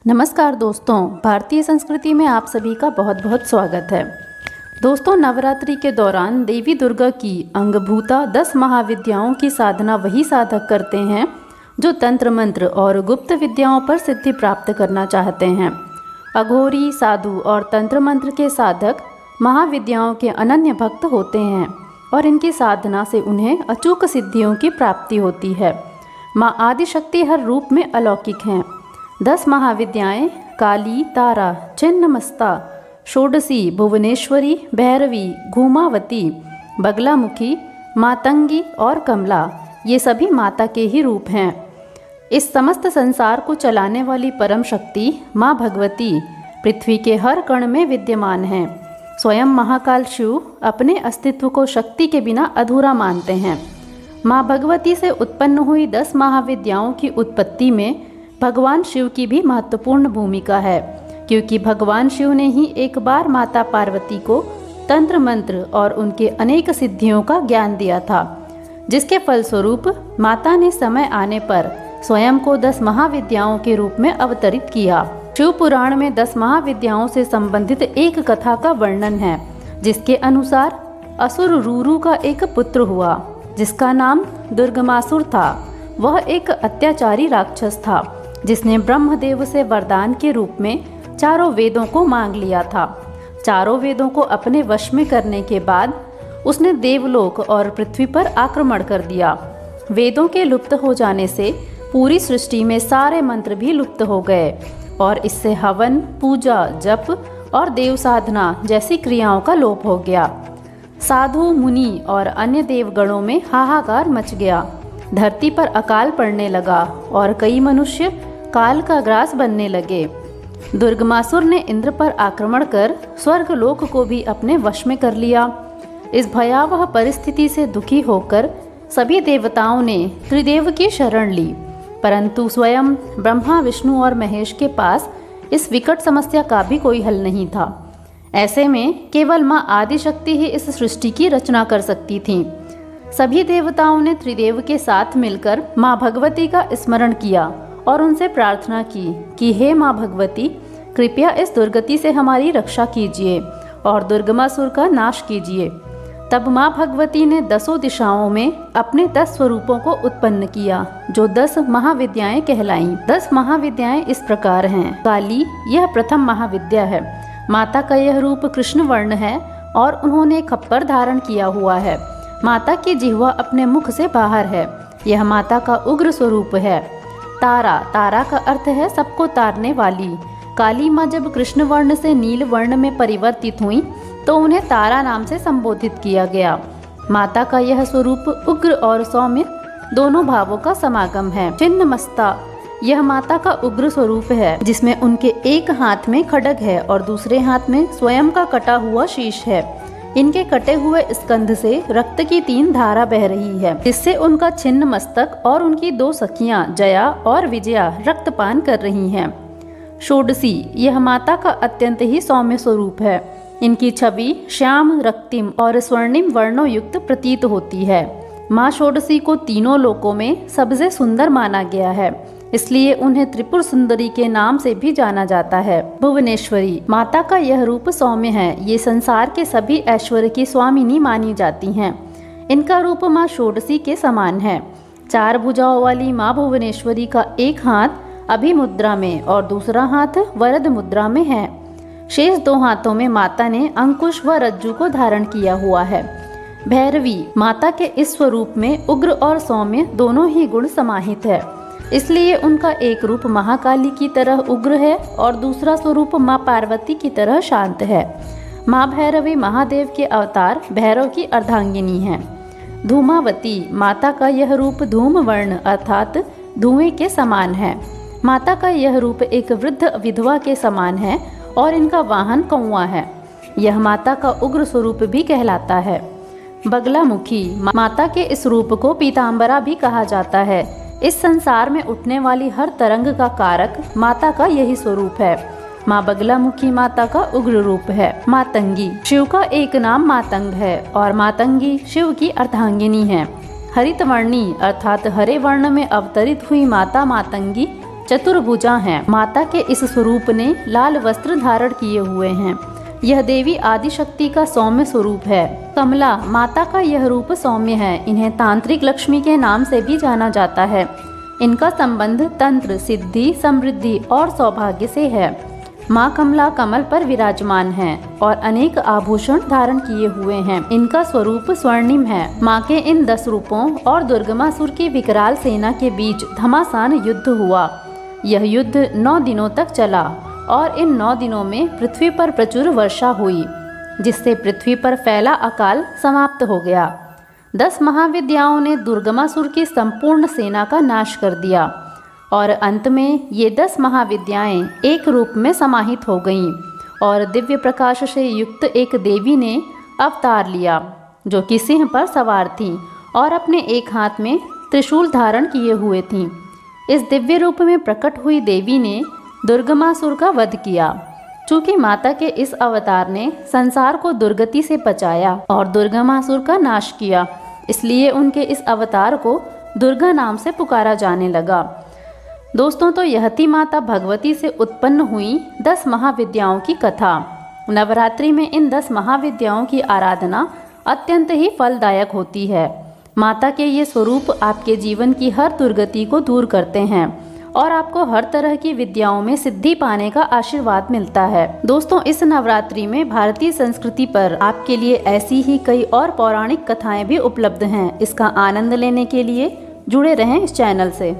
नमस्कार दोस्तों, भारतीय संस्कृति में आप सभी का बहुत बहुत स्वागत है। दोस्तों, नवरात्रि के दौरान देवी दुर्गा की अंगभूता 10 महाविद्याओं की साधना वही साधक करते हैं जो तंत्र मंत्र और गुप्त विद्याओं पर सिद्धि प्राप्त करना चाहते हैं। अघोरी, साधु और तंत्र मंत्र के साधक महाविद्याओं के अनन्य भक्त होते हैं और इनकी साधना से उन्हें अचूक सिद्धियों की प्राप्ति होती है। माँ आदिशक्ति हर रूप में अलौकिक हैं। 10 महाविद्याएं काली, तारा, छिन्नमस्ता, षोडशी, भुवनेश्वरी, भैरवी, घूमावती, बगलामुखी, मातंगी और कमला, ये सभी माता के ही रूप हैं। इस समस्त संसार को चलाने वाली परम शक्ति माँ भगवती पृथ्वी के हर कण में विद्यमान हैं। स्वयं महाकाल शिव अपने अस्तित्व को शक्ति के बिना अधूरा मानते हैं। माँ भगवती से उत्पन्न हुई 10 महाविद्याओं की उत्पत्ति में भगवान शिव की भी महत्वपूर्ण भूमिका है, क्योंकि भगवान शिव ने ही एक बार माता पार्वती को तंत्र मंत्र और उनके अनेक सिद्धियों का ज्ञान दिया था, जिसके फलस्वरूप माता ने समय आने पर स्वयं को 10 महाविद्याओं के रूप में अवतरित किया। शिव पुराण में 10 महाविद्याओं से संबंधित एक कथा का वर्णन है, जिसके अनुसार असुर रूरू का एक पुत्र हुआ, जिसका नाम दुर्गमासुर था। वह एक अत्याचारी राक्षस था, जिसने ब्रह्मदेव से वरदान के रूप में चारों वेदों को मांग लिया था। चारों वेदों को अपने वश में करने के बाद उसने देवलोक और पृथ्वी पर आक्रमण कर दिया। वेदों के लुप्त हो जाने से पूरी सृष्टि में सारे मंत्र भी लुप्त हो गए और इससे हवन, पूजा, जप और देव साधना जैसी क्रियाओं का लोप हो गया। साधु, मुनि और अन्य देवगणों में हाहाकार मच गया। धरती पर अकाल पड़ने लगा और कई मनुष्य काल का ग्रास बनने लगे। दुर्गमासुर ने इंद्र पर आक्रमण कर स्वर्गलोक को भी अपने वश में कर लिया। इस भयावह परिस्थिति से दुखी होकर सभी देवताओं ने त्रिदेव की शरण ली, परंतु स्वयं ब्रह्मा, विष्णु और महेश के पास इस विकट समस्या का भी कोई हल नहीं था। ऐसे में केवल माँ आदिशक्ति ही इस सृष्टि की रचना कर सकती थीं। सभी देवताओं ने त्रिदेव के साथ मिलकर माँ भगवती का स्मरण किया और उनसे प्रार्थना की कि हे माँ भगवती, कृपया इस दुर्गति से हमारी रक्षा कीजिए और दुर्गमासुर का नाश कीजिए। तब माँ भगवती ने 10 दिशाओं में अपने 10 स्वरूपों को उत्पन्न किया, जो 10 महाविद्याएं कहलाईं। 10 महाविद्याएं इस प्रकार हैं। काली, यह प्रथम महाविद्या है। माता का यह रूप कृष्ण वर्ण है और उन्होंने खप्पर धारण किया हुआ है। माता की जिह्वा अपने मुख से बाहर है। यह माता का उग्र स्वरूप है। तारा, तारा का अर्थ है सबको तारने वाली। काली माँ जब कृष्ण वर्ण से नील वर्ण में परिवर्तित हुई तो उन्हें तारा नाम से संबोधित किया गया। माता का यह स्वरूप उग्र और सौम्य दोनों भावों का समागम है। छिन्नमस्ता, यह माता का उग्र स्वरूप है, जिसमें उनके एक हाथ में खड्ग है और दूसरे हाथ में स्वयं का कटा हुआ शीश है। इनके कटे हुए स्कंध से रक्त की 3 धारा बह रही है, जिससे उनका छिन्न मस्तक और उनकी 2 सखियां जया और विजया रक्तपान कर रही हैं। षोडशी, यह माता का अत्यंत ही सौम्य स्वरूप है। इनकी छवि श्याम, रक्तिम और स्वर्णिम वर्णों युक्त प्रतीत होती है। माँ षोडशी को तीनों लोकों में सबसे सुंदर माना गया है, इसलिए उन्हें त्रिपुर सुंदरी के नाम से भी जाना जाता है। भुवनेश्वरी, माता का यह रूप सौम्य है। ये संसार के सभी ऐश्वर्य की स्वामिनी मानी जाती हैं। इनका रूप माँ षोडशी के समान है। 4 भुजाओं वाली माँ भुवनेश्वरी का एक हाथ अभिमुद्रा में और दूसरा हाथ वरद मुद्रा में है। शेष 2 हाथों में माता ने अंकुश व रज्जु को धारण किया हुआ है। भैरवी, माता के इस स्वरूप में उग्र और सौम्य दोनों ही गुण समाहित है, इसलिए उनका एक रूप महाकाली की तरह उग्र है और दूसरा स्वरूप माँ पार्वती की तरह शांत है। माँ भैरवी महादेव के अवतार भैरव की अर्धांगिनी हैं। धूमावती, माता का यह रूप धूम वर्ण अर्थात धुएं के समान है। माता का यह रूप एक वृद्ध विधवा के समान है और इनका वाहन कौवा है। यह माता का उग्र स्वरूप भी कहलाता है। बगलामुखी, माता के इस रूप को पीताम्बरा भी कहा जाता है। इस संसार में उठने वाली हर तरंग का कारक माता का यही स्वरूप है। माँ बगलामुखी माता का उग्र रूप है। मातंगी, शिव का एक नाम मातंग है और मातंगी शिव की अर्धांगिनी है। हरितवर्णी अर्थात हरे वर्ण में अवतरित हुई माता मातंगी चतुर्भुजा हैं। माता के इस स्वरूप ने लाल वस्त्र धारण किए हुए हैं। यह देवी आदिशक्ति का सौम्य स्वरूप है। कमला माता का यह रूप सौम्य है। इन्हें तांत्रिक लक्ष्मी के नाम से भी जाना जाता है। इनका संबंध तंत्र, सिद्धि, समृद्धि और सौभाग्य से है। माँ कमला कमल पर विराजमान हैं और अनेक आभूषण धारण किए हुए हैं। इनका स्वरूप स्वर्णिम है। माँ के इन 10 रूपों और दुर्गमासुर की विकराल सेना के बीच घमासान युद्ध हुआ। यह युद्ध 9 दिनों तक चला और इन 9 दिनों में पृथ्वी पर प्रचुर वर्षा हुई, जिससे पृथ्वी पर फैला अकाल समाप्त हो गया। 10 महाविद्याओं ने दुर्गमासुर की संपूर्ण सेना का नाश कर दिया और अंत में ये 10 महाविद्याएं एक रूप में समाहित हो गईं और दिव्य प्रकाश से युक्त एक देवी ने अवतार लिया, जो कि सिंह पर सवार थी और अपने एक हाथ में त्रिशूल धारण किए हुए थीं। इस दिव्य रूप में प्रकट हुई देवी ने दुर्गमासुर का वध किया। चूँकि माता के इस अवतार ने संसार को दुर्गति से बचाया और दुर्गमासुर का नाश किया, इसलिए उनके इस अवतार को दुर्गा नाम से पुकारा जाने लगा। दोस्तों, तो यह थी माता भगवती से उत्पन्न हुई 10 महाविद्याओं की कथा। नवरात्रि में इन 10 महाविद्याओं की आराधना अत्यंत ही फलदायक होती है। माता के ये स्वरूप आपके जीवन की हर दुर्गति को दूर करते हैं और आपको हर तरह की विद्याओं में सिद्धि पाने का आशीर्वाद मिलता है। दोस्तों, इस नवरात्रि में भारतीय संस्कृति पर आपके लिए ऐसी ही कई और पौराणिक कथाएं भी उपलब्ध हैं। इसका आनंद लेने के लिए जुड़े रहें इस चैनल से।